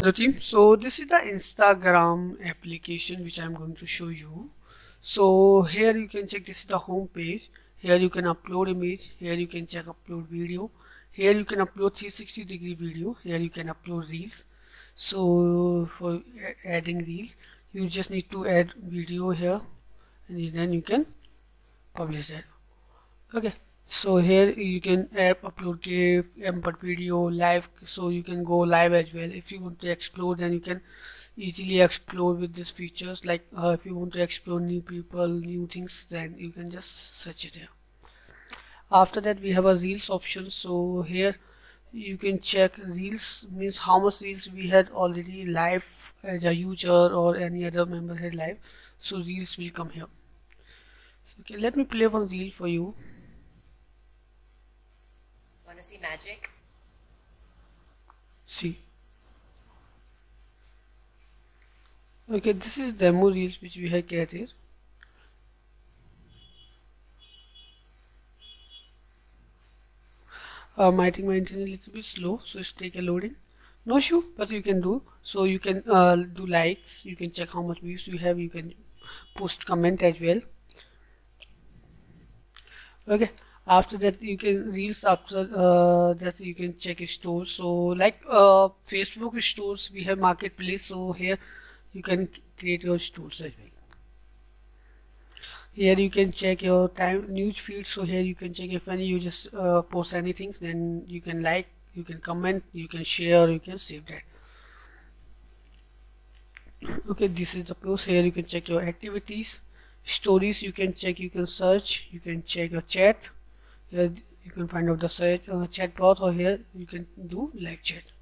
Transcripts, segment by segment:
Hello team, so this is the Instagram application which I'm going to show you. So here you can check, this is the home page. Here you can upload image, here you can check upload video, here you can upload 360-degree video, here you can upload reels. So for adding reels, you just need to add video here and then you can publish that. Okay, so here you can upload GIF, embed video, live, so you can go live as well. If you want to explore, then you can easily explore with these features. Like if you want to explore new people, new things, then you can just search it here. After that we have a reels option. So here you can check reels, means how much reels we had already live as a user or any other member had live. So reels will come here. So, okay, let me play one reel for you. Want to see magic? See. Okay, this is demo reels which we have created. I think my internet is a little bit slow, so it's take a loading. No issue, but you can do. So you can do likes, you can check how much views you have, you can post comment as well. Okay, after that you can reels. After that you can check stores. So like Facebook stores, we have marketplace, so here you can create your stores as well. Here you can check your time news feed. So here you can check if any you just post anything, then you can like, you can comment, you can share, you can save that. Okay, this is the post. Here you can check your activities, stories, you can check, you can search, you can check your chat. Here you can find out the search chat bot, or here you can do live chat.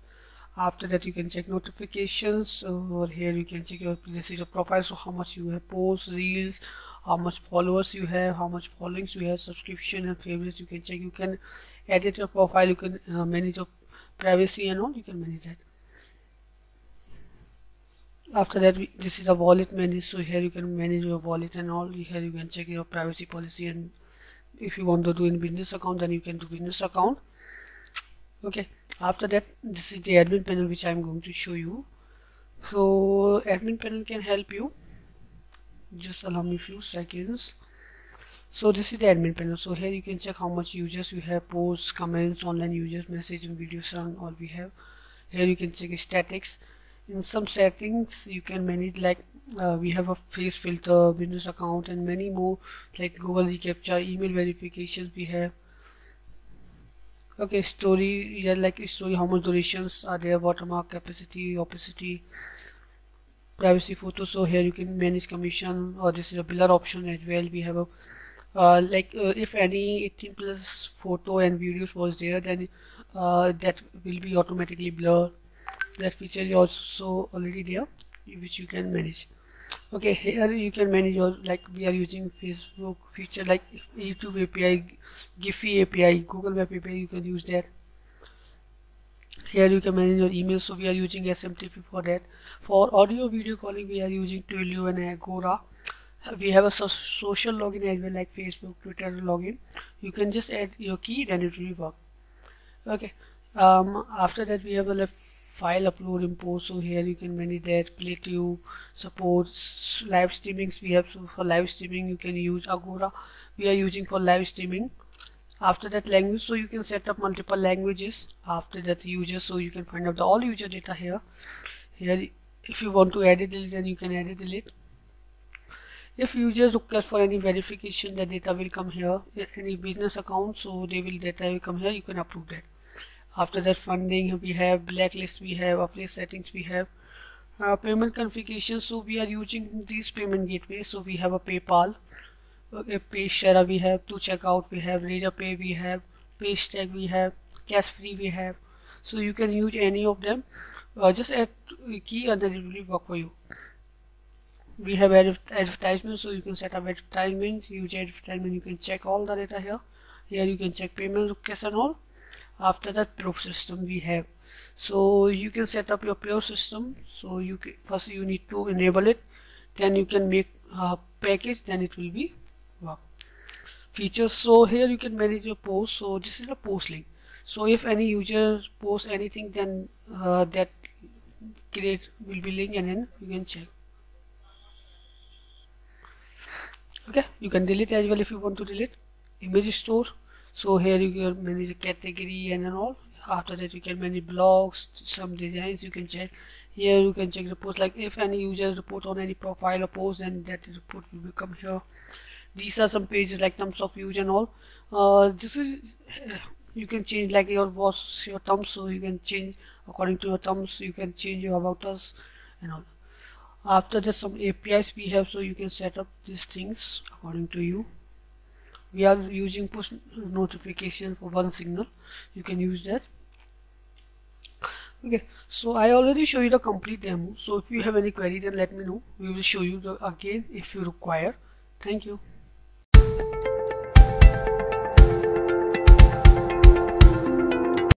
After that you can check notifications, or here you can check your, this is your profile, so how much you have posts, reels, how much followers you have, how much followings you have, subscription and favorites. You can check, you can edit your profile, you can manage your privacy and all, you can manage that. After that this is a wallet menu, so here you can manage your wallet and all. Here you can check your privacy policy, and if you want to do in business account, then you can do business account. Okay, after that this is the admin panel which I am going to show you. So admin panel can help you, just allow me a few seconds. So this is the admin panel. So here you can check how much users you have, posts, comments, online users, message and videos, and all we have. Here you can check statics. In some settings you can manage, like we have a face filter, business account and many more, like Google reCAPTCHA, email verifications we have. Okay, story, yeah, like story, how much durations are there, watermark, capacity, opacity, privacy, photo. So here you can manage commission, or this is a blur option as well. We have a if any 18+ photo and videos was there, then that will be automatically blurred. That feature is also already there, which you can manage. Okay, here you can manage your, like we are using Facebook feature, like YouTube API, Giphy API, Google Web API, you can use that. Here you can manage your email, so we are using SMTP for that. For audio video calling we are using Twilio and Agora. We have a social login as well, like Facebook, Twitter login. You can just add your key, then it will work. Okay, after that we have a file upload import, so here you can manage that. PlayTube supports live streamings we have, so for live streaming you can use Agora, we are using for live streaming. After that language, so you can set up multiple languages. After that users, so you can find out the all user data here. Here if you want to edit it, then you can edit it. If users request for any verification, the data will come here. Any business account, so data will come here, you can approve that. After that funding we have, blacklist we have, update settings we have, payment configuration. So we are using these payment gateways. So we have a PayPal, okay, PayShare we have, to checkout we have, Razorpay we have, Paystack we have, Cash Free we have. So you can use any of them. Just add key and then it will work for you. We have advertisements, so you can set up advertisements, use advertisement, you can check all the data here. Here you can check payment requests and all. After that pro system we have, so you can set up your pro system. So you can, first you need to enable it, then you can make a package, then it will be work. Features, so here you can manage your post. So this is a post link, so if any user posts anything, then that will be link, and then you can check. Okay, you can delete as well if you want to delete. Image store, so here you can manage a category and all. After that you can manage blogs, some designs you can check. Here you can check reports, like if any users report on any profile or post, then that report will become here. These are some pages like thumbs up views and all. This is you can change like what's your thumbs, so you can change according to your thumbs. You can change your about us and all. After that, some APIs we have, so you can set up these things according to you. We are using push notification for one signal. You can use that. Okay, so I already show you the complete demo. So if you have any query, then let me know. We will show you again if you require. Thank you.